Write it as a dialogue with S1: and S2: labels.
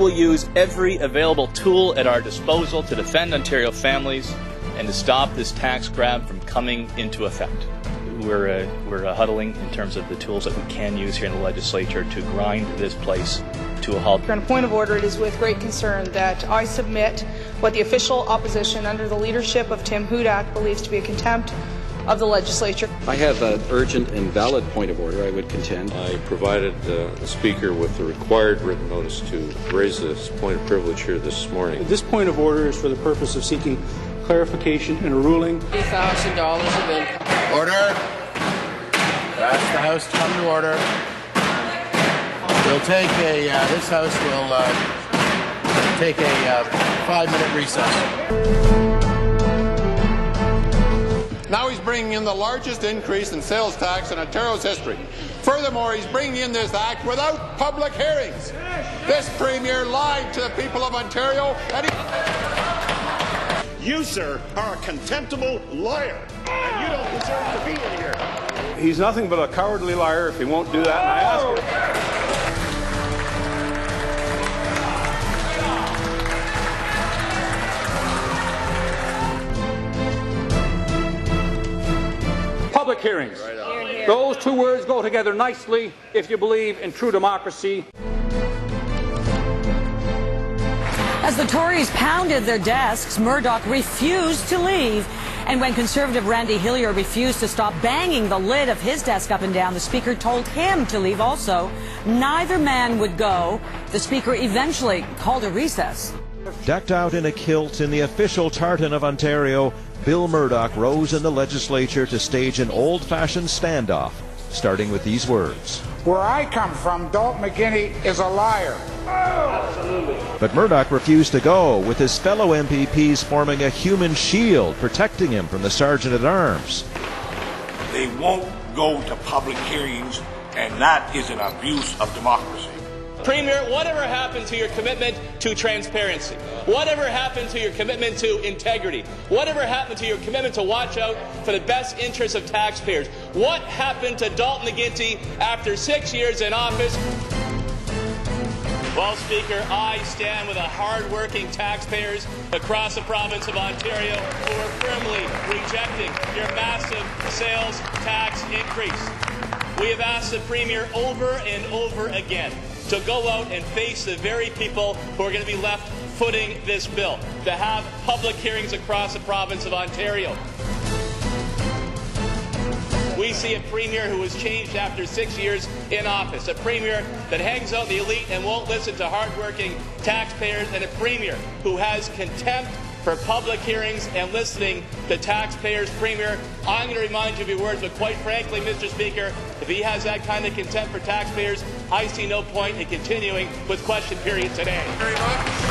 S1: will use every available tool at our disposal to defend Ontario families and to stop this tax grab from coming into effect. We're huddling in terms of the tools that we can use here in the legislature to grind this place to a halt.
S2: On a point of order, it is with great concern that I submit what the official opposition under the leadership of Tim Hudak believes to be a contempt of the legislature.
S3: I have an urgent and valid point of order, I would contend.
S4: I provided the Speaker with the required written notice to raise this point of privilege here this morning.
S5: This point of order is for the purpose of seeking clarification and a ruling.
S6: $3,000 of income. Order. Ask the House to come to order. We'll take this House will take a 5-minute recess.
S7: Now he's bringing in the largest increase in sales tax in Ontario's history. Furthermore, he's bringing in this act without public hearings. This Premier lied to the people of Ontario, and
S8: You, sir, are a contemptible liar, and you don't deserve to be in here.
S5: He's nothing but a cowardly liar if he won't do that, and I ask him. Public hearings. Those two words go together nicely if you believe in true democracy.
S9: As the Tories pounded their desks, Murdoch refused to leave. And when Conservative Randy Hillier refused to stop banging the lid of his desk up and down, the Speaker told him to leave also. Neither man would go. The Speaker eventually called a recess.
S10: Decked out in a kilt in the official tartan of Ontario, Bill Murdoch rose in the legislature to stage an old-fashioned standoff, starting with these words.
S11: Where I come from, Dalton McGuinty is a liar.
S10: Absolutely. But Murdoch refused to go, with his fellow MPPs forming a human shield protecting him from the Sergeant-at-Arms.
S8: They won't go to public hearings, and that is an abuse of democracy.
S1: Premier, whatever happened to your commitment to transparency? Whatever happened to your commitment to integrity? Whatever happened to your commitment to watch out for the best interests of taxpayers? What happened to Dalton McGuinty after 6 years in office? Well, Speaker, I stand with the hard-working taxpayers across the province of Ontario who are firmly rejecting your massive sales tax increase. We have asked the Premier over and over again to go out and face the very people who are going to be left footing this bill, to have public hearings across the province of Ontario. We see a Premier who was changed after 6 years in office, a Premier that hangs out the elite and won't listen to hardworking taxpayers, and a Premier who has contempt for public hearings and listening to taxpayers. Premier, I'm going to remind you of your words, but quite frankly, Mr. Speaker, if he has that kind of contempt for taxpayers, I see no point in continuing with question period today.
S7: very much.